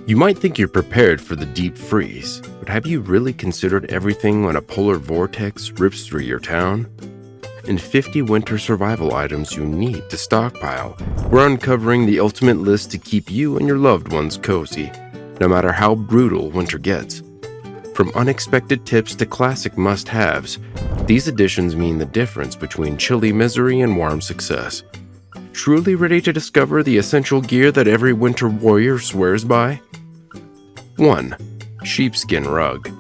You might think you're prepared for the deep freeze, but have you really considered everything when a polar vortex rips through your town? In 50 winter survival items you need to stockpile, we're uncovering the ultimate list to keep you and your loved ones cozy, no matter how brutal winter gets. From unexpected tips to classic must-haves, these additions mean the difference between chilly misery and warm success. Truly ready to discover the essential gear that every winter warrior swears by? 1. Sheepskin rug.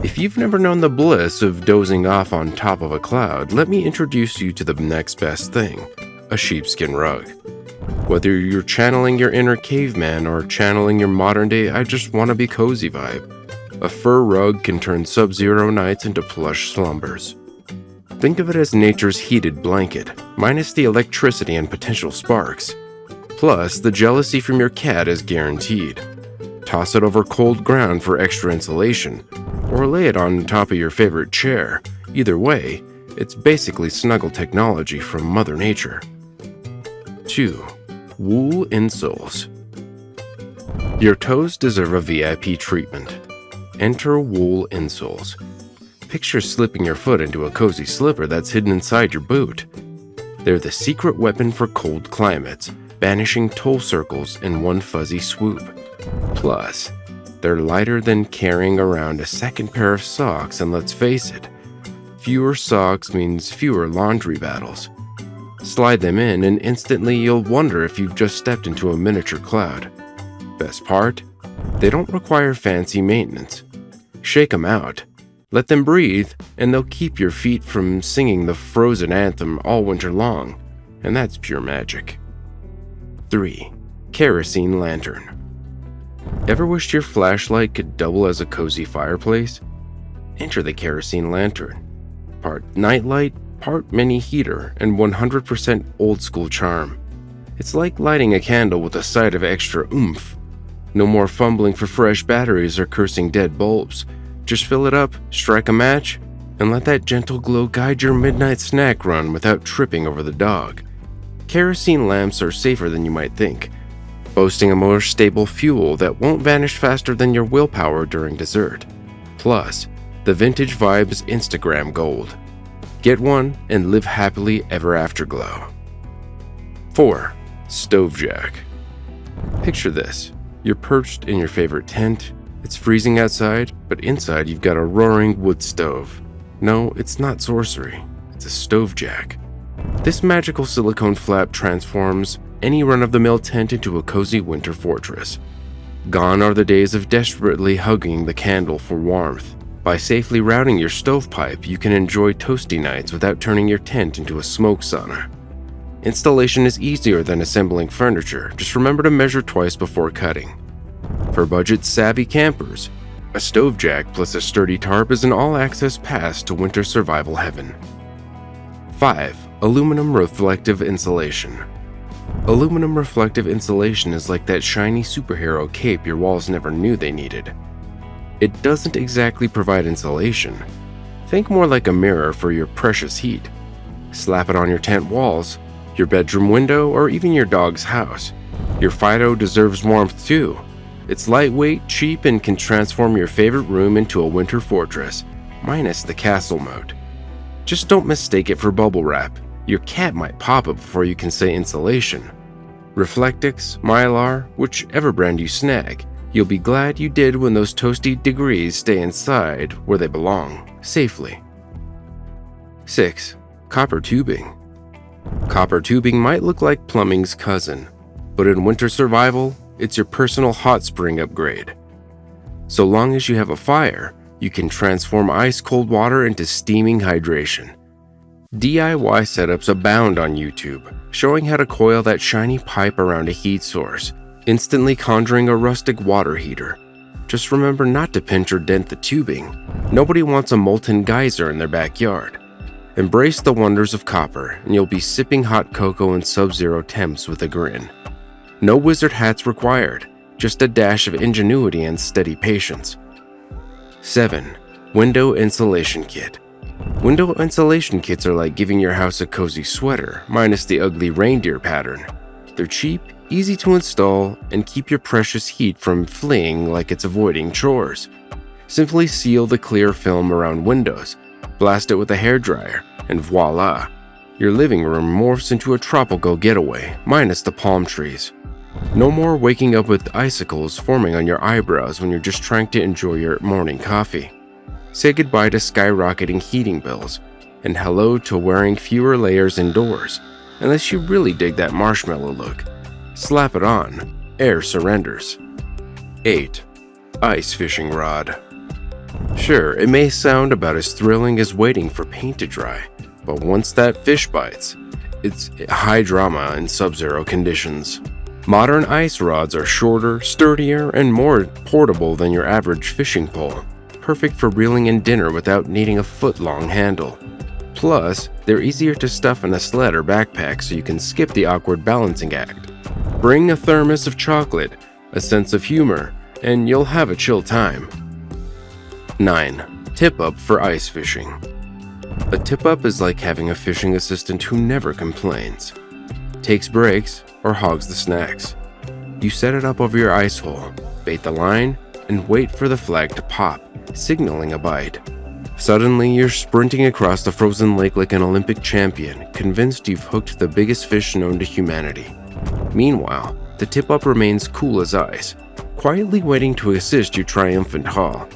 If you've never known the bliss of dozing off on top of a cloud, let me introduce you to the next best thing, a sheepskin rug. Whether you're channeling your inner caveman or channeling your modern-day I just want to be cozy vibe, a fur rug can turn sub-zero nights into plush slumbers. Think of it as nature's heated blanket, minus the electricity and potential sparks. Plus, the jealousy from your cat is guaranteed. Toss it over cold ground for extra insulation, or lay it on top of your favorite chair. Either way, it's basically snuggle technology from Mother Nature. 2. Wool insoles. Your toes deserve a VIP treatment. Enter wool insoles. Picture slipping your foot into a cozy slipper that's hidden inside your boot. They're the secret weapon for cold climates, banishing toe circles in one fuzzy swoop. Plus, they're lighter than carrying around a second pair of socks, and let's face it, fewer socks means fewer laundry battles. Slide them in and instantly you'll wonder if you've just stepped into a miniature cloud. Best part? They don't require fancy maintenance. Shake them out, let them breathe, and they'll keep your feet from singing the Frozen anthem all winter long, and that's pure magic. 3. Kerosene lantern. Ever wished your flashlight could double as a cozy fireplace? Enter the kerosene lantern. Part nightlight, part mini heater, and 100% old school charm. It's like lighting a candle with a side of extra oomph. No more fumbling for fresh batteries or cursing dead bulbs. Just fill it up, strike a match, and let that gentle glow guide your midnight snack run without tripping over the dog. Kerosene lamps are safer than you might think, boasting a more stable fuel that won't vanish faster than your willpower during dessert. Plus, the vintage vibes Instagram gold. Get one and live happily ever after glow. 4. Stove jack. Picture this. You're perched in your favorite tent. It's freezing outside, but inside you've got a roaring wood stove. No, it's not sorcery. It's a stove jack. This magical silicone flap transforms any run-of-the-mill tent into a cozy winter fortress. Gone are the days of desperately hugging the candle for warmth. By safely routing your stovepipe, you can enjoy toasty nights without turning your tent into a smoke sauna. Installation is easier than assembling furniture. Just remember to measure twice before cutting. For budget-savvy campers, a stove jack plus a sturdy tarp is an all-access pass to winter survival heaven. 5. Aluminum reflective insulation. Aluminum reflective insulation is like that shiny superhero cape your walls never knew they needed. It doesn't exactly provide insulation. Think more like a mirror for your precious heat. Slap it on your tent walls, your bedroom window, or even your dog's house. Your Fido deserves warmth too. It's lightweight, cheap, and can transform your favorite room into a winter fortress, minus the castle mode. Just don't mistake it for bubble wrap. Your cat might pop it before you can say insulation. Reflectix, Mylar, whichever brand you snag, you'll be glad you did when those toasty degrees stay inside where they belong, safely. 6. Copper tubing. Copper tubing might look like plumbing's cousin, but in winter survival, it's your personal hot spring upgrade. So long as you have a fire, you can transform ice-cold water into steaming hydration. DIY setups abound on YouTube, showing how to coil that shiny pipe around a heat source, instantly conjuring a rustic water heater. Just remember not to pinch or dent the tubing. Nobody wants a molten geyser in their backyard. Embrace the wonders of copper, and you'll be sipping hot cocoa in sub-zero temps with a grin. No wizard hats required, just a dash of ingenuity and steady patience. 7. Window insulation kit. Window insulation kits are like giving your house a cozy sweater, minus the ugly reindeer pattern. They're cheap, easy to install, and keep your precious heat from fleeing like it's avoiding chores. Simply seal the clear film around windows, blast it with a hairdryer, and voila! Your living room morphs into a tropical getaway, minus the palm trees. No more waking up with icicles forming on your eyebrows when you're just trying to enjoy your morning coffee. Say goodbye to skyrocketing heating bills, and hello to wearing fewer layers indoors, unless you really dig that marshmallow look. Slap it on. Air surrenders. 8. Ice fishing rod. Sure, it may sound about as thrilling as waiting for paint to dry, but once that fish bites, it's high drama in sub-zero conditions. Modern ice rods are shorter, sturdier, and more portable than your average fishing pole, perfect for reeling in dinner without needing a foot-long handle. Plus, they're easier to stuff in a sled or backpack so you can skip the awkward balancing act. Bring a thermos of chocolate, a sense of humor, and you'll have a chill time. 9. Tip-up for ice fishing. A tip-up is like having a fishing assistant who never complains, takes breaks, or hogs the snacks. You set it up over your ice hole, bait the line, and wait for the flag to pop, signaling a bite. Suddenly, you're sprinting across the frozen lake like an Olympic champion, convinced you've hooked the biggest fish known to humanity. Meanwhile, the tip-up remains cool as ice, quietly waiting to assist your triumphant haul.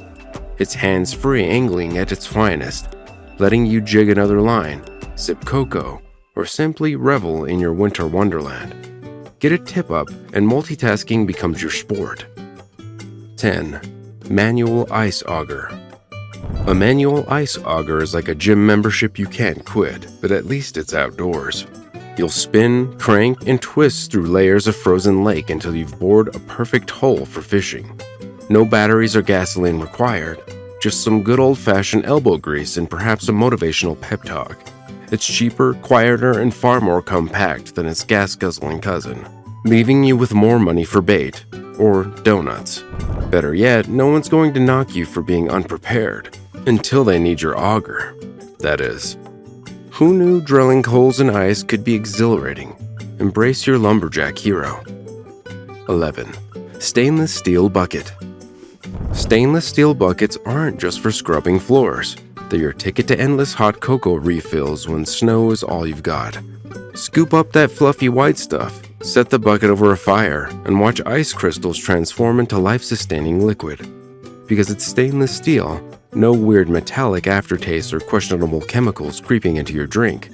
It's hands-free angling at its finest, letting you jig another line, sip cocoa, or simply revel in your winter wonderland. Get a tip-up and multitasking becomes your sport. 10. Manual ice auger. A manual ice auger is like a gym membership you can't quit, but at least it's outdoors. You'll spin, crank, and twist through layers of frozen lake until you've bored a perfect hole for fishing. No batteries or gasoline required, just some good old-fashioned elbow grease and perhaps a motivational pep talk. It's cheaper, quieter, and far more compact than its gas-guzzling cousin, leaving you with more money for bait, or donuts. Better yet, no one's going to knock you for being unprepared, until they need your auger, that is. Who knew drilling holes in ice could be exhilarating? Embrace your lumberjack hero. 11. Stainless steel bucket. Stainless steel buckets aren't just for scrubbing floors. They're your ticket to endless hot cocoa refills when snow is all you've got. Scoop up that fluffy white stuff, set the bucket over a fire, and watch ice crystals transform into life-sustaining liquid. Because it's stainless steel, no weird metallic aftertaste or questionable chemicals creeping into your drink.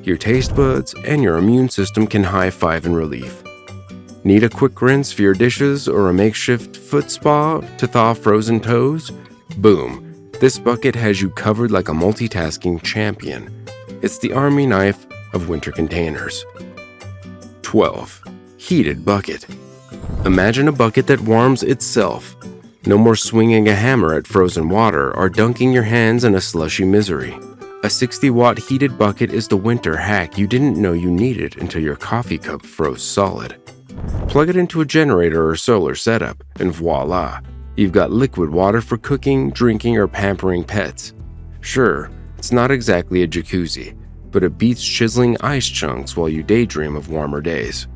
Your taste buds and your immune system can high-five in relief. Need a quick rinse for your dishes or a makeshift foot spa to thaw frozen toes? Boom! This bucket has you covered like a multitasking champion. It's the army knife of winter containers. 12. Heated bucket. Imagine a bucket that warms itself. No more swinging a hammer at frozen water or dunking your hands in a slushy misery. A 60-watt heated bucket is the winter hack you didn't know you needed until your coffee cup froze solid. Plug it into a generator or solar setup, and voila! You've got liquid water for cooking, drinking, or pampering pets. Sure, it's not exactly a jacuzzi, but it beats chiseling ice chunks while you daydream of warmer days.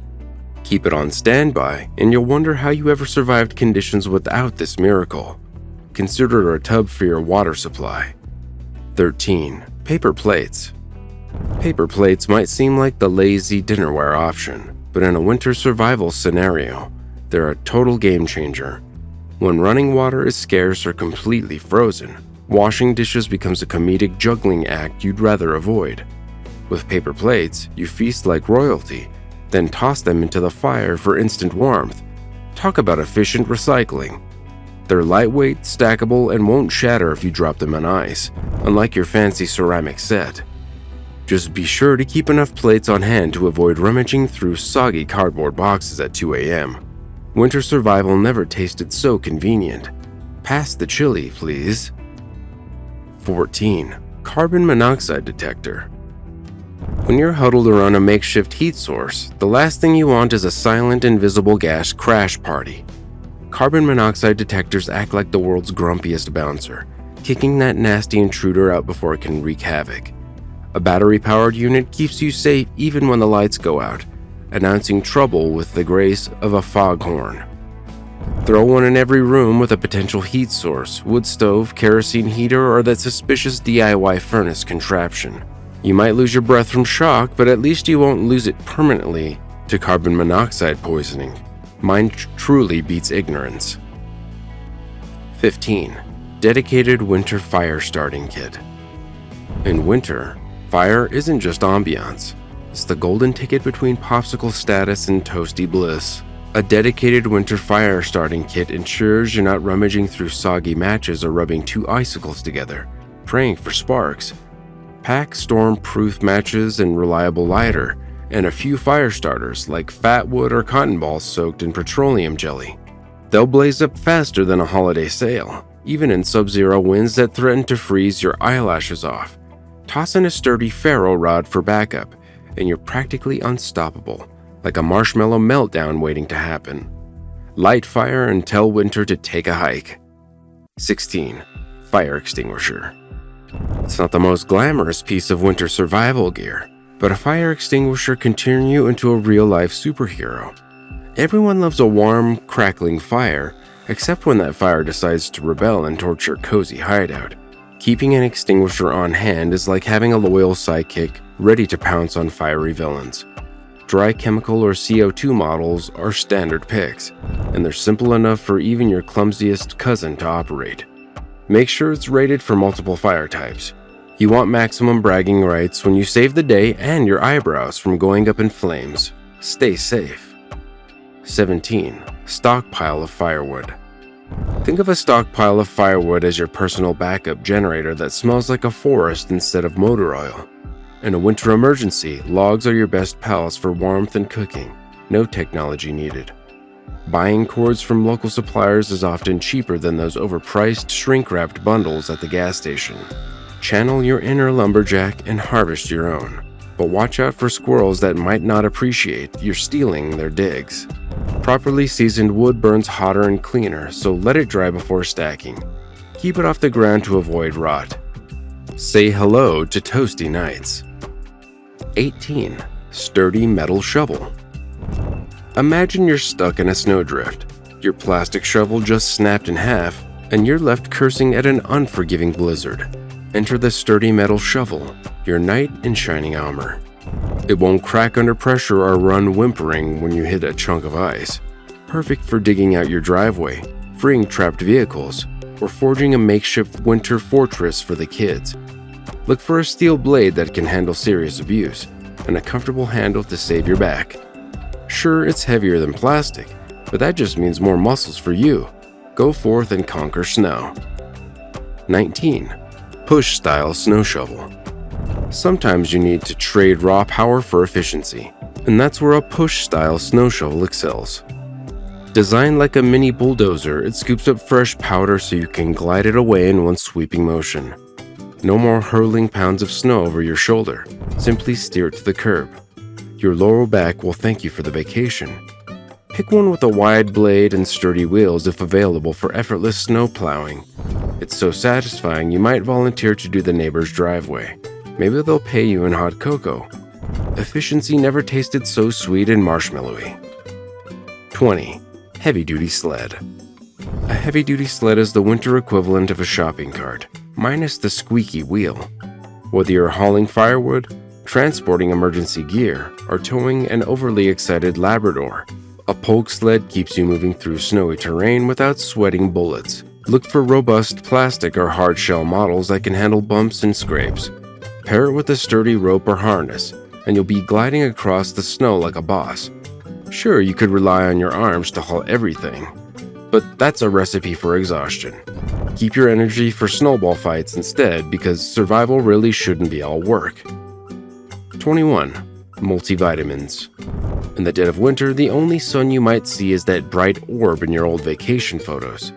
Keep it on standby, and you'll wonder how you ever survived conditions without this miracle. Consider it a tub for your water supply. 13. Paper plates. Paper plates might seem like the lazy dinnerware option, but in a winter survival scenario, they're a total game changer. When running water is scarce or completely frozen, washing dishes becomes a comedic juggling act you'd rather avoid. With paper plates, you feast like royalty, then toss them into the fire for instant warmth. Talk about efficient recycling. They're lightweight, stackable, and won't shatter if you drop them on ice, unlike your fancy ceramic set. Just be sure to keep enough plates on hand to avoid rummaging through soggy cardboard boxes at 2 a.m. Winter survival never tasted so convenient. Pass the chili, please. 14. Carbon monoxide detector. When you're huddled around a makeshift heat source, the last thing you want is a silent, invisible gas crash party. Carbon monoxide detectors act like the world's grumpiest bouncer, kicking that nasty intruder out before it can wreak havoc. A battery-powered unit keeps you safe even when the lights go out. announcing trouble with the grace of a foghorn. Throw one in every room with a potential heat source, wood stove, kerosene heater, or that suspicious DIY furnace contraption. You might lose your breath from shock, but at least you won't lose it permanently to carbon monoxide poisoning. Mind truly beats ignorance. 15. Dedicated winter fire starting kit. In winter, fire isn't just ambiance. It's the golden ticket between popsicle status and toasty bliss. A dedicated winter fire starting kit ensures you're not rummaging through soggy matches or rubbing two icicles together, praying for sparks. Pack storm-proof matches and reliable lighter, and a few fire starters like fat wood or cotton balls soaked in petroleum jelly. They'll blaze up faster than a holiday sale, even in sub-zero winds that threaten to freeze your eyelashes off. Toss in a sturdy ferro rod for backup, and you're practically unstoppable, like a marshmallow meltdown waiting to happen. Light fire and tell winter to take a hike. 16. Fire extinguisher. It's not the most glamorous piece of winter survival gear, but a fire extinguisher can turn you into a real-life superhero. Everyone loves a warm, crackling fire, except when that fire decides to rebel and torch your cozy hideout. Keeping an extinguisher on hand is like having a loyal sidekick ready to pounce on fiery villains. Dry chemical or CO2 models are standard picks, and they're simple enough for even your clumsiest cousin to operate. Make sure it's rated for multiple fire types. You want maximum bragging rights when you save the day and your eyebrows from going up in flames. Stay safe. 17. Stockpile of firewood. Think of a stockpile of firewood as your personal backup generator that smells like a forest instead of motor oil. In a winter emergency, logs are your best pals for warmth and cooking. No technology needed. Buying cords from local suppliers is often cheaper than those overpriced, shrink-wrapped bundles at the gas station. Channel your inner lumberjack and harvest your own. But watch out for squirrels that might not appreciate you're stealing their digs. Properly seasoned wood burns hotter and cleaner, so let it dry before stacking. Keep it off the ground to avoid rot. Say hello to toasty nights. 18. Sturdy metal shovel. Imagine you're stuck in a snowdrift. Your plastic shovel just snapped in half, and you're left cursing at an unforgiving blizzard. Enter the sturdy metal shovel, your knight in shining armor. It won't crack under pressure or run whimpering when you hit a chunk of ice. Perfect for digging out your driveway, freeing trapped vehicles, or forging a makeshift winter fortress for the kids. Look for a steel blade that can handle serious abuse, and a comfortable handle to save your back. Sure, it's heavier than plastic, but that just means more muscles for you. Go forth and conquer snow. 19. Push-style snow shovel. Sometimes you need to trade raw power for efficiency, and that's where a push-style snow shovel excels. Designed like a mini bulldozer, it scoops up fresh powder so you can glide it away in one sweeping motion. No more hurling pounds of snow over your shoulder. Simply steer it to the curb. Your lower back will thank you for the vacation. Pick one with a wide blade and sturdy wheels if available for effortless snow plowing. It's so satisfying you might volunteer to do the neighbor's driveway. Maybe they'll pay you in hot cocoa. Efficiency never tasted so sweet and marshmallowy. 20. Heavy-duty sled. A heavy-duty sled is the winter equivalent of a shopping cart, minus the squeaky wheel. Whether you're hauling firewood, transporting emergency gear, or towing an overly excited Labrador, a polk sled keeps you moving through snowy terrain without sweating bullets. Look for robust plastic or hard shell models that can handle bumps and scrapes. Pair it with a sturdy rope or harness, and you'll be gliding across the snow like a boss. Sure, you could rely on your arms to haul everything, but that's a recipe for exhaustion. Keep your energy for snowball fights instead, because survival really shouldn't be all work. 21. Multivitamins. In the dead of winter, the only sun you might see is that bright orb in your old vacation photos.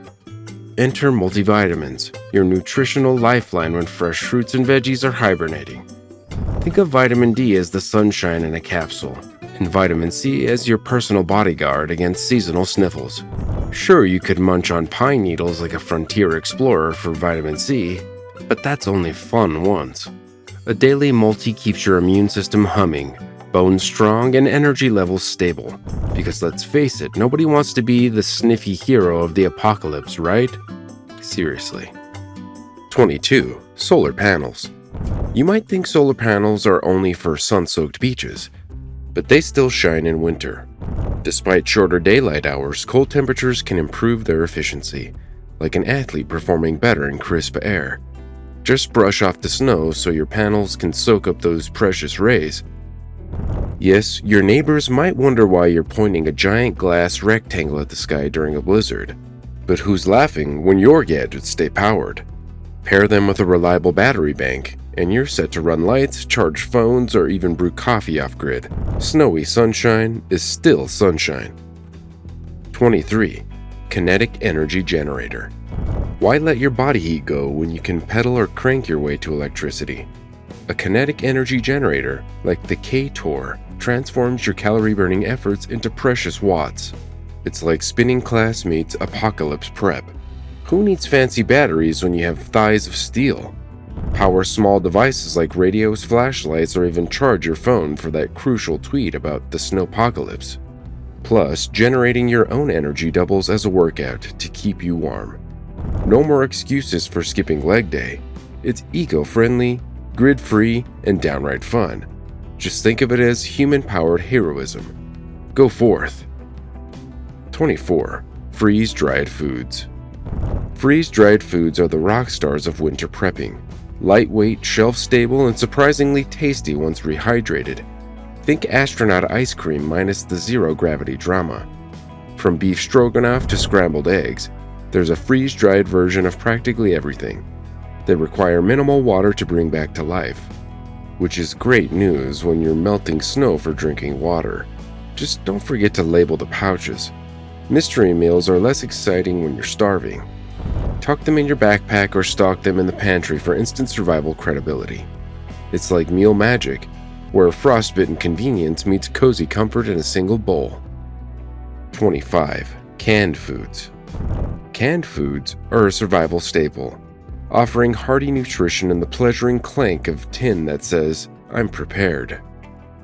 Enter multivitamins, your nutritional lifeline when fresh fruits and veggies are hibernating. Think of vitamin D as the sunshine in a capsule, and vitamin C as your personal bodyguard against seasonal sniffles. Sure, you could munch on pine needles like a frontier explorer for vitamin C, but that's only fun once. A daily multi keeps your immune system humming, Bones strong and energy levels stable. Because let's face it, nobody wants to be the sniffy hero of the apocalypse, right? Seriously. 22. Solar panels. You might think solar panels are only for sun-soaked beaches, but they still shine in winter. Despite shorter daylight hours, cold temperatures can improve their efficiency, like an athlete performing better in crisp air. Just brush off the snow so your panels can soak up those precious rays. Yes, your neighbors might wonder why you're pointing a giant glass rectangle at the sky during a blizzard. But who's laughing when your gadgets stay powered? Pair them with a reliable battery bank, and you're set to run lights, charge phones, or even brew coffee off-grid. Snowy sunshine is still sunshine. 23. Kinetic energy generator. Why let your body heat go when you can pedal or crank your way to electricity? A kinetic energy generator, like the K-Tor, transforms your calorie-burning efforts into precious watts. It's like spinning class meets apocalypse prep. Who needs fancy batteries when you have thighs of steel? Power small devices like radios, flashlights, or even charge your phone for that crucial tweet about the snowpocalypse. Plus, generating your own energy doubles as a workout to keep you warm. No more excuses for skipping leg day. It's eco-friendly, grid-free, and downright fun. Just think of it as human-powered heroism. Go forth. 24. Freeze-dried foods. Freeze-dried foods are the rock stars of winter prepping. Lightweight, shelf-stable, and surprisingly tasty once rehydrated. Think astronaut ice cream minus the zero-gravity drama. From beef stroganoff to scrambled eggs, there's a freeze-dried version of practically everything. They require minimal water to bring back to life, which is great news when you're melting snow for drinking water. Just don't forget to label the pouches. Mystery meals are less exciting when you're starving. Tuck them in your backpack or stock them in the pantry for instant survival credibility. It's like meal magic, where frostbitten convenience meets cozy comfort in a single bowl. 25. Canned foods. Canned foods are a survival staple, offering hearty nutrition and the pleasuring clank of tin that says, "I'm prepared."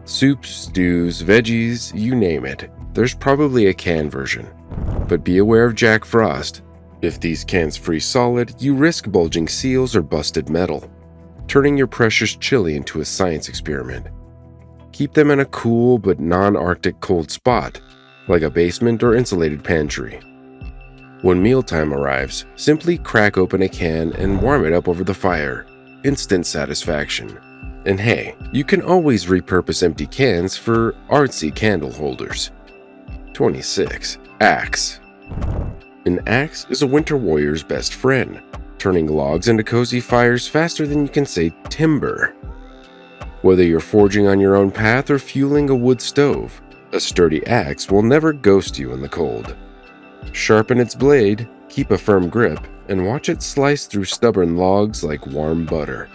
Soups, stews, veggies, you name it. There's probably a canned version. But be aware of Jack Frost. If these cans freeze solid, you risk bulging seals or busted metal, turning your precious chili into a science experiment. Keep them in a cool but non-Arctic cold spot, like a basement or insulated pantry. When mealtime arrives, simply crack open a can and warm it up over the fire. Instant satisfaction. And hey, you can always repurpose empty cans for artsy candle holders. 26. Axe. An axe is a winter warrior's best friend, turning logs into cozy fires faster than you can say timber. Whether you're forging on your own path or fueling a wood stove, a sturdy axe will never ghost you in the cold. Sharpen its blade, keep a firm grip, and watch it slice through stubborn logs like warm butter.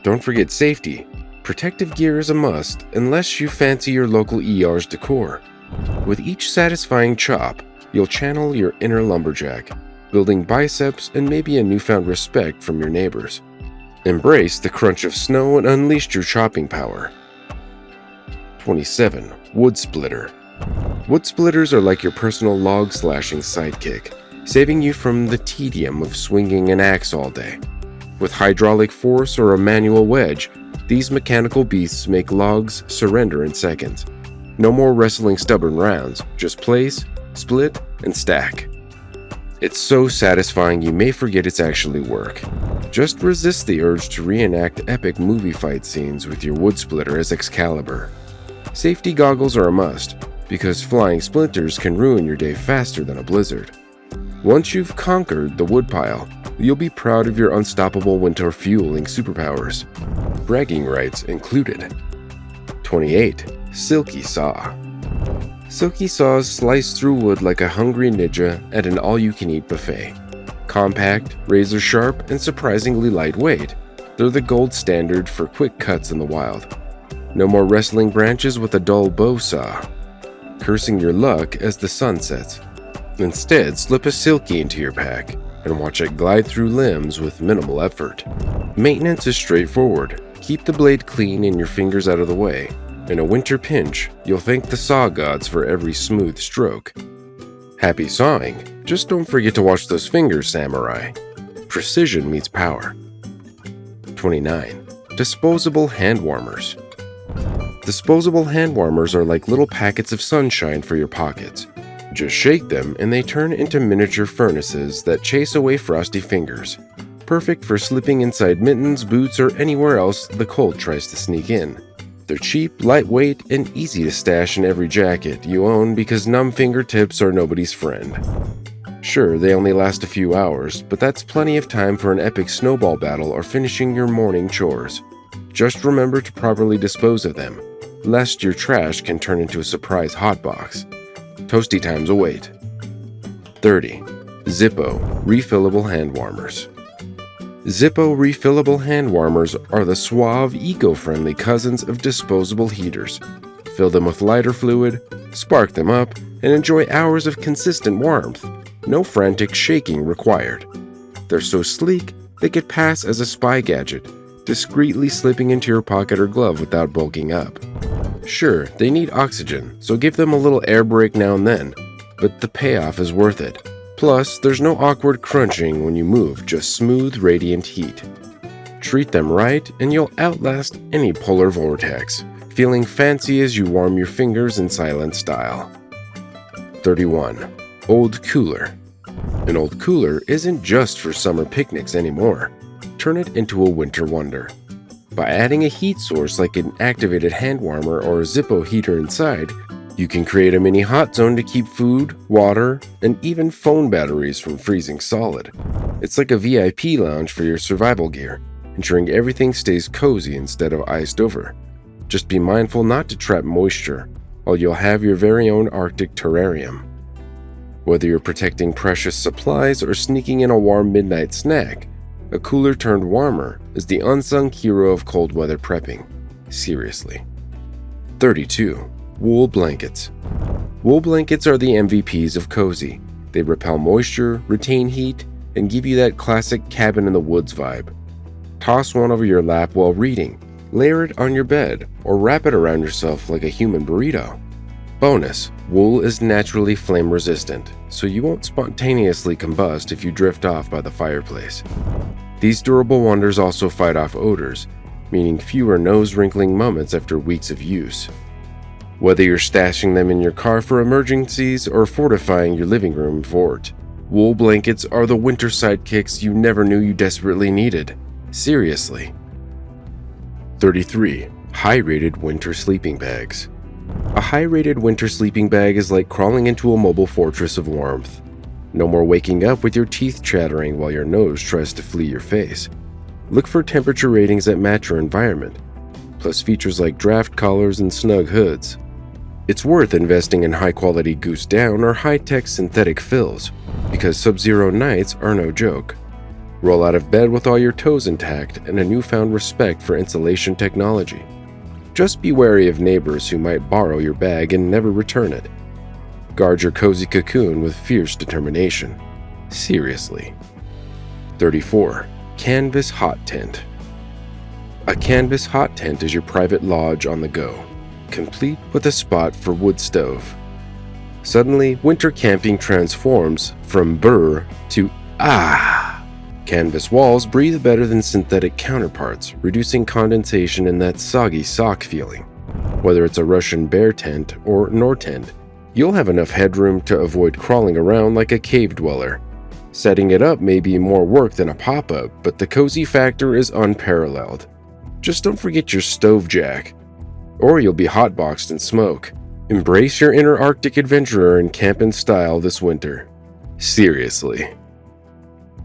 Don't forget safety. Protective gear is a must unless you fancy your local ER's decor. With each satisfying chop, you'll channel your inner lumberjack, building biceps and maybe a newfound respect from your neighbors. Embrace the crunch of snow and unleash your chopping power. 27. Wood splitter. Wood splitters are like your personal log slashing sidekick, saving you from the tedium of swinging an axe all day. With hydraulic force or a manual wedge, these mechanical beasts make logs surrender in seconds. No more wrestling stubborn rounds, just place, split, and stack. It's so satisfying you may forget it's actually work. Just resist the urge to reenact epic movie fight scenes with your wood splitter as Excalibur. Safety goggles are a must, because flying splinters can ruin your day faster than a blizzard. Once you've conquered the woodpile, you'll be proud of your unstoppable winter fueling superpowers. Bragging rights included. 28. Silky saw. Silky saws slice through wood like a hungry ninja at an all-you-can-eat buffet. Compact, razor-sharp, and surprisingly lightweight, they're the gold standard for quick cuts in the wild. No more wrestling branches with a dull bow saw, cursing your luck as the sun sets. Instead, slip a silky into your pack and watch it glide through limbs with minimal effort. Maintenance is straightforward. Keep the blade clean and your fingers out of the way. In a winter pinch, you'll thank the saw gods for every smooth stroke. Happy sawing, just don't forget to wash those fingers, samurai. Precision meets power. 29. Disposable hand warmers. Disposable hand warmers are like little packets of sunshine for your pockets. Just shake them and they turn into miniature furnaces that chase away frosty fingers. Perfect for slipping inside mittens, boots, or anywhere else the cold tries to sneak in. They're cheap, lightweight, and easy to stash in every jacket you own because numb fingertips are nobody's friend. Sure, they only last a few hours, but that's plenty of time for an epic snowball battle or finishing your morning chores. Just remember to properly dispose of them, lest your trash can turn into a surprise hotbox. Toasty times await. 30. Zippo refillable hand warmers. Zippo refillable hand warmers are the suave, eco-friendly cousins of disposable heaters. Fill them with lighter fluid, spark them up, and enjoy hours of consistent warmth. No frantic shaking required. They're so sleek, they could pass as a spy gadget, discreetly slipping into your pocket or glove without bulking up. Sure, they need oxygen, so give them a little air break now and then, but the payoff is worth it. Plus, there's no awkward crunching when you move, just smooth, radiant heat. Treat them right, and you'll outlast any polar vortex, feeling fancy as you warm your fingers in silent style. 31. Old cooler. An old cooler isn't just for summer picnics anymore. Turn it into a winter wonder. By adding a heat source like an activated hand warmer or a Zippo heater inside, you can create a mini hot zone to keep food, water, and even phone batteries from freezing solid. It's like a VIP lounge for your survival gear, ensuring everything stays cozy instead of iced over. Just be mindful not to trap moisture, or you'll have your very own Arctic terrarium. Whether you're protecting precious supplies or sneaking in a warm midnight snack, a cooler turned warmer is the unsung hero of cold weather prepping. Seriously. 32. Wool blankets. Wool blankets are the MVPs of cozy. They repel moisture, retain heat, and give you that classic cabin in the woods vibe. Toss one over your lap while reading, layer it on your bed, or wrap it around yourself like a human burrito. Bonus, wool is naturally flame resistant, so you won't spontaneously combust if you drift off by the fireplace. These durable wonders also fight off odors, meaning fewer nose-wrinkling moments after weeks of use. Whether you're stashing them in your car for emergencies or fortifying your living room fort, wool blankets are the winter sidekicks you never knew you desperately needed. Seriously. 33. High-rated winter sleeping bags. A high-rated winter sleeping bag is like crawling into a mobile fortress of warmth. No more waking up with your teeth chattering while your nose tries to flee your face. Look for temperature ratings that match your environment, plus features like draft collars and snug hoods. It's worth investing in high-quality goose down or high-tech synthetic fills, because sub-zero nights are no joke. Roll out of bed with all your toes intact and a newfound respect for insulation technology. Just be wary of neighbors who might borrow your bag and never return it. Guard your cozy cocoon with fierce determination. Seriously. 34. Canvas hot tent. A canvas hot tent is your private lodge on the go, complete with a spot for wood stove. Suddenly, winter camping transforms from brr to ah! Canvas walls breathe better than synthetic counterparts, reducing condensation and that soggy sock feeling. Whether it's a Russian bear tent or Nortent, you'll have enough headroom to avoid crawling around like a cave dweller. Setting it up may be more work than a pop-up, but the cozy factor is unparalleled. Just don't forget your stove jack, or you'll be hotboxed in smoke. Embrace your inner Arctic adventurer and camp in style this winter. Seriously.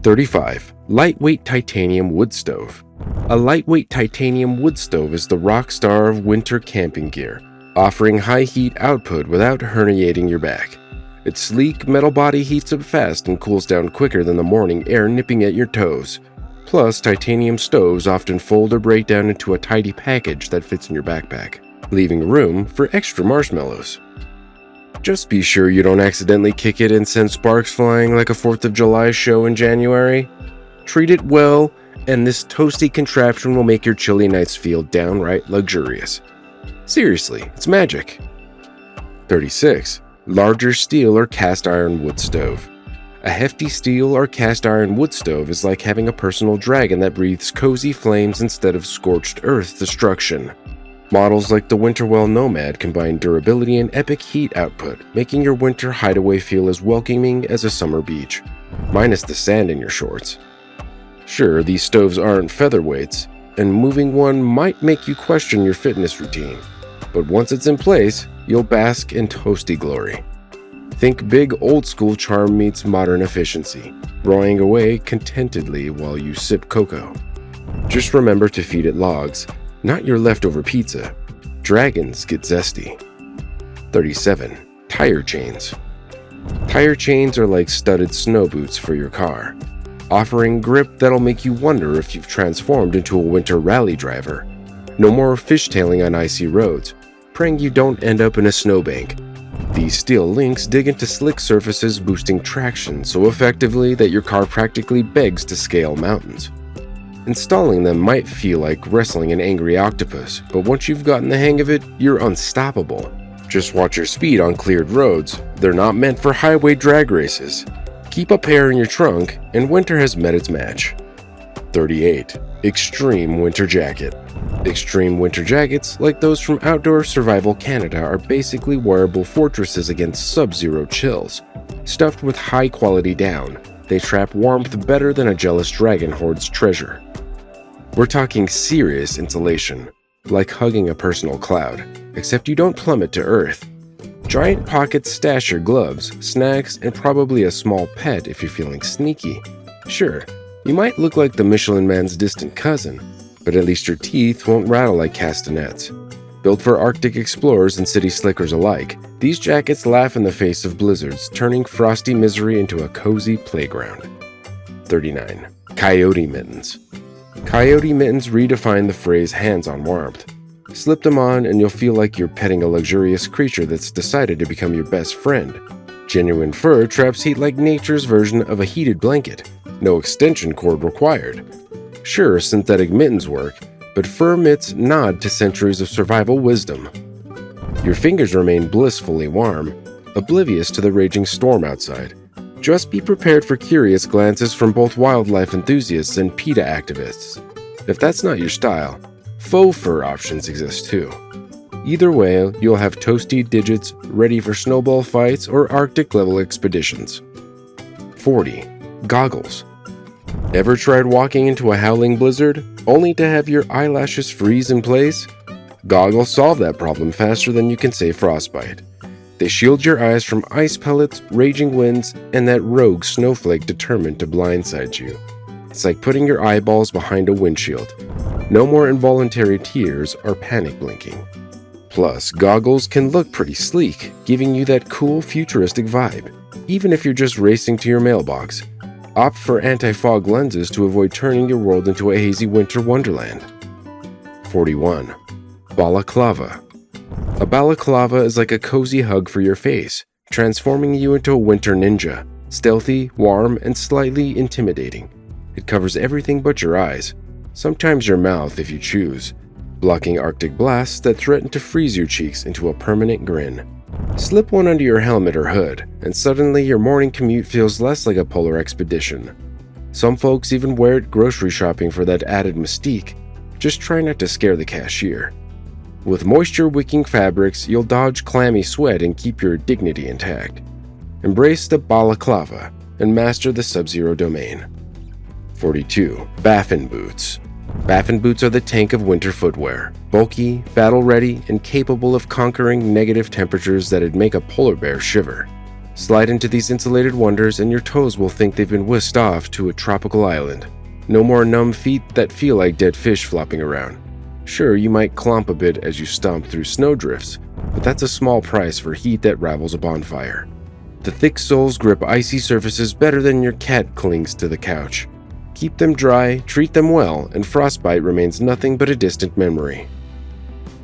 35. Lightweight titanium wood stove. A lightweight titanium wood stove is the rock star of winter camping gear, offering high heat output without herniating your back. Its sleek metal body heats up fast and cools down quicker than the morning air nipping at your toes. Plus, titanium stoves often fold or break down into a tidy package that fits in your backpack, leaving room for extra marshmallows. Just be sure you don't accidentally kick it and send sparks flying like a 4th of July show in January. Treat it well, and this toasty contraption will make your chilly nights feel downright luxurious. Seriously, it's magic. 36. Larger steel or cast iron wood stove. A hefty steel or cast iron wood stove is like having a personal dragon that breathes cozy flames instead of scorched earth destruction. Models like the Winterwell Nomad combine durability and epic heat output, making your winter hideaway feel as welcoming as a summer beach, minus the sand in your shorts. Sure, these stoves aren't featherweights, and moving one might make you question your fitness routine, but once it's in place, you'll bask in toasty glory. Think big old-school charm meets modern efficiency, broiling away contentedly while you sip cocoa. Just remember to feed it logs, not your leftover pizza. Dragons get zesty. 37. Tire chains. Tire chains are like studded snow boots for your car, offering grip that'll make you wonder if you've transformed into a winter rally driver. No more fishtailing on icy roads, praying you don't end up in a snowbank. These steel links dig into slick surfaces, boosting traction so effectively that your car practically begs to scale mountains. Installing them might feel like wrestling an angry octopus, but once you've gotten the hang of it, you're unstoppable. Just watch your speed on cleared roads. They're not meant for highway drag races. Keep a pair in your trunk, and winter has met its match. 38. Extreme winter jacket. Extreme winter jackets, like those from Outdoor Survival Canada, are basically wearable fortresses against sub-zero chills. Stuffed with high-quality down, they trap warmth better than a jealous dragon hoards treasure. We're talking serious insulation, like hugging a personal cloud, except you don't plummet to earth. Giant pockets stash your gloves, snacks, and probably a small pet if you're feeling sneaky. Sure, you might look like the Michelin Man's distant cousin, but at least your teeth won't rattle like castanets. Built for Arctic explorers and city slickers alike, these jackets laugh in the face of blizzards, turning frosty misery into a cozy playground. 39. Coyote mittens. Coyote mittens redefine the phrase hands-on warmth. Slip them on and you'll feel like you're petting a luxurious creature that's decided to become your best friend. Genuine fur traps heat like nature's version of a heated blanket. No extension cord required. Sure, synthetic mittens work, but fur mitts nod to centuries of survival wisdom. Your fingers remain blissfully warm, oblivious to the raging storm outside. Just be prepared for curious glances from both wildlife enthusiasts and PETA activists. If that's not your style, faux fur options exist too. Either way, you'll have toasty digits ready for snowball fights or Arctic-level expeditions. 40. Goggles. Ever tried walking into a howling blizzard, only to have your eyelashes freeze in place? Goggles solve that problem faster than you can say frostbite. They shield your eyes from ice pellets, raging winds, and that rogue snowflake determined to blindside you. It's like putting your eyeballs behind a windshield. No more involuntary tears or panic blinking. Plus, goggles can look pretty sleek, giving you that cool futuristic vibe, even if you're just racing to your mailbox. Opt for anti-fog lenses to avoid turning your world into a hazy winter wonderland. 41. Balaclava. A balaclava is like a cozy hug for your face, transforming you into a winter ninja, stealthy, warm, and slightly intimidating. It covers everything but your eyes, sometimes your mouth if you choose, blocking Arctic blasts that threaten to freeze your cheeks into a permanent grin. Slip one under your helmet or hood, and suddenly your morning commute feels less like a polar expedition. Some folks even wear it grocery shopping for that added mystique. Just try not to scare the cashier. With moisture-wicking fabrics, you'll dodge clammy sweat and keep your dignity intact. Embrace the balaclava and master the sub-zero domain. 42. Baffin boots. Baffin boots are the tank of winter footwear, bulky, battle-ready, and capable of conquering negative temperatures that'd make a polar bear shiver. Slide into these insulated wonders and your toes will think they've been whisked off to a tropical island. No more numb feet that feel like dead fish flopping around. Sure, you might clomp a bit as you stomp through snowdrifts, but that's a small price for heat that ravels a bonfire. The thick soles grip icy surfaces better than your cat clings to the couch. Keep them dry, treat them well, and frostbite remains nothing but a distant memory.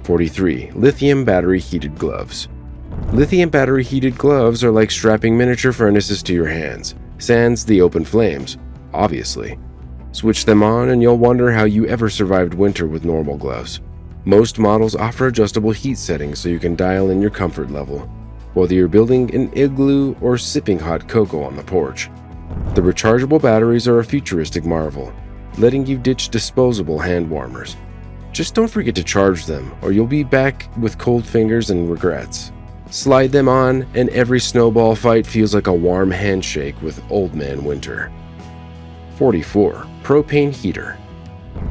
43. Lithium battery heated gloves. Lithium battery heated gloves are like strapping miniature furnaces to your hands, sans the open flames, obviously. Switch them on and you'll wonder how you ever survived winter with normal gloves. Most models offer adjustable heat settings so you can dial in your comfort level, whether you're building an igloo or sipping hot cocoa on the porch. The rechargeable batteries are a futuristic marvel, letting you ditch disposable hand warmers. Just don't forget to charge them, or you'll be back with cold fingers and regrets. Slide them on, and every snowball fight feels like a warm handshake with Old Man Winter. 44. Propane heater.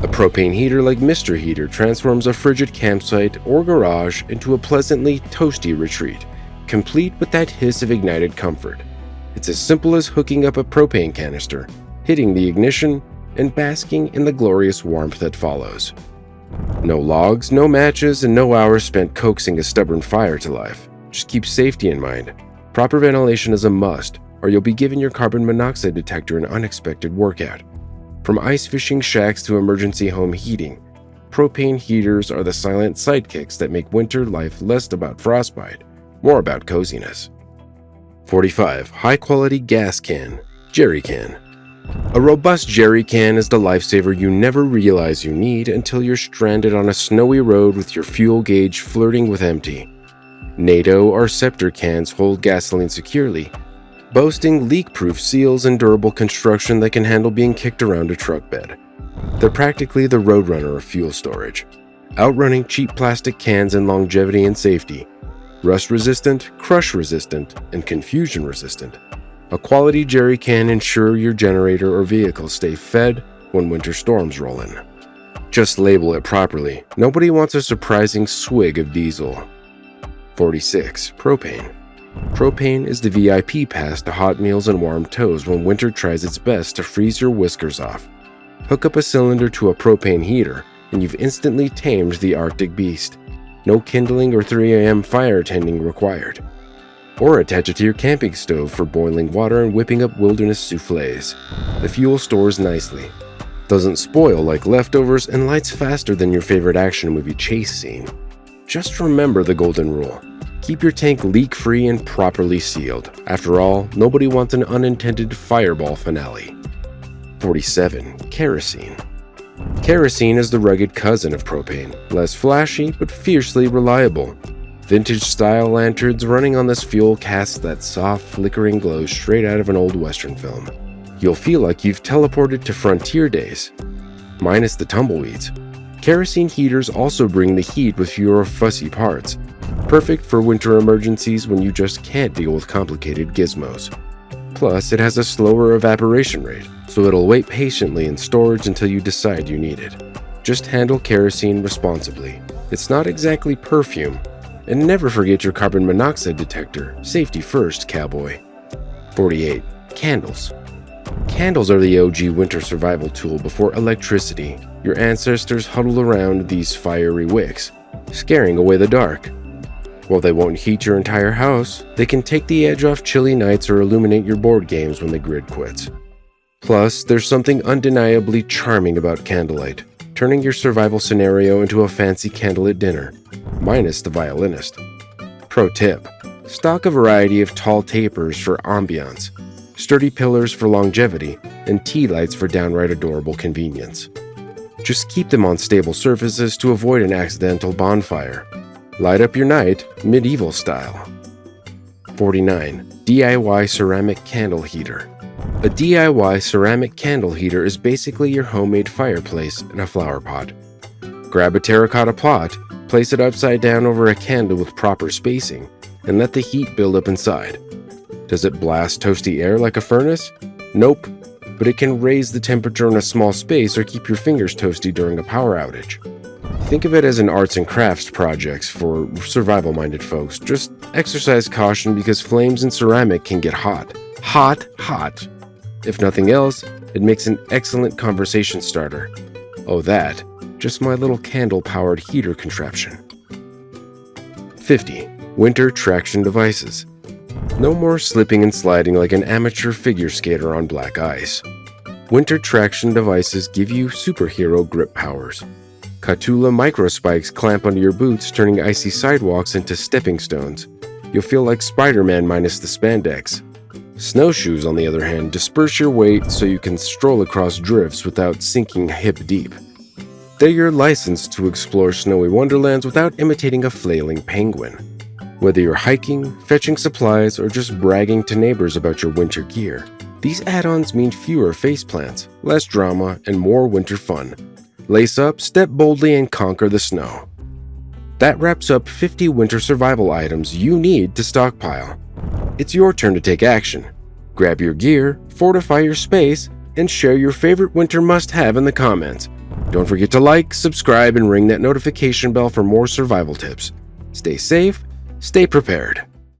A propane heater like Mr. Heater transforms a frigid campsite or garage into a pleasantly toasty retreat, complete with that hiss of ignited comfort. It's as simple as hooking up a propane canister, hitting the ignition, and basking in the glorious warmth that follows. No logs, no matches, and no hours spent coaxing a stubborn fire to life. Just keep safety in mind. Proper ventilation is a must, or you'll be giving your carbon monoxide detector an unexpected workout. From ice fishing shacks to emergency home heating, propane heaters are the silent sidekicks that make winter life less about frostbite, more about coziness. 45. High-quality gas can, jerry can. A robust jerry can is the lifesaver you never realize you need until you're stranded on a snowy road with your fuel gauge flirting with empty. NATO or Scepter cans hold gasoline securely, boasting leak-proof seals and durable construction that can handle being kicked around a truck bed. They're practically the roadrunner of fuel storage, outrunning cheap plastic cans in longevity and safety. Rust-resistant, crush-resistant, and confusion-resistant. A quality jerry can ensure your generator or vehicle stay fed when winter storms roll in. Just label it properly. Nobody wants a surprising swig of diesel. 46. Propane. Propane is the VIP pass to hot meals and warm toes when winter tries its best to freeze your whiskers off. Hook up a cylinder to a propane heater, and you've instantly tamed the Arctic beast. No kindling or 3 a.m. fire tending required. Or attach it to your camping stove for boiling water and whipping up wilderness soufflés. The fuel stores nicely, doesn't spoil like leftovers, and lights faster than your favorite action movie chase scene. Just remember the golden rule. Keep your tank leak-free and properly sealed. After all, nobody wants an unintended fireball finale. 47. Kerosene. Kerosene is the rugged cousin of propane, less flashy but fiercely reliable. Vintage-style lanterns running on this fuel cast that soft, flickering glow straight out of an old Western film. You'll feel like you've teleported to frontier days, minus the tumbleweeds. Kerosene heaters also bring the heat with fewer fussy parts, perfect for winter emergencies when you just can't deal with complicated gizmos. Plus, it has a slower evaporation rate, so it'll wait patiently in storage until you decide you need it. Just handle kerosene responsibly. It's not exactly perfume. And never forget your carbon monoxide detector. Safety first, cowboy. 48. Candles. Candles are the OG winter survival tool before electricity. Your ancestors huddled around these fiery wicks, scaring away the dark. While they won't heat your entire house, they can take the edge off chilly nights or illuminate your board games when the grid quits. Plus, there's something undeniably charming about candlelight, turning your survival scenario into a fancy candlelit dinner, minus the violinist. Pro tip: stock a variety of tall tapers for ambiance, sturdy pillars for longevity, and tea lights for downright adorable convenience. Just keep them on stable surfaces to avoid an accidental bonfire. Light up your night medieval style. 49. DIY ceramic candle heater. A DIY ceramic candle heater is basically your homemade fireplace in a flower pot. Grab a terracotta pot, place it upside down over a candle with proper spacing, and let the heat build up inside. Does it blast toasty air like a furnace? Nope, but it can raise the temperature in a small space or keep your fingers toasty during a power outage. Think of it as an arts and crafts project for survival-minded folks. Just exercise caution because flames in ceramic can get hot. Hot. If nothing else, it makes an excellent conversation starter. Oh, that. Just my little candle-powered heater contraption. 50. Winter traction devices. No more slipping and sliding like an amateur figure skater on black ice. Winter traction devices give you superhero grip powers. Catula microspikes clamp under your boots, turning icy sidewalks into stepping stones. You'll feel like Spider-Man minus the spandex. Snowshoes, on the other hand, disperse your weight so you can stroll across drifts without sinking hip deep. They're your license to explore snowy wonderlands without imitating a flailing penguin. Whether you're hiking, fetching supplies, or just bragging to neighbors about your winter gear, these add-ons mean fewer faceplants, less drama, and more winter fun. Lace up, step boldly, and conquer the snow. That wraps up 50 winter survival items you need to stockpile. It's your turn to take action. Grab your gear, fortify your space, and share your favorite winter must-have in the comments. Don't forget to like, subscribe, and ring that notification bell for more survival tips. Stay safe, stay prepared.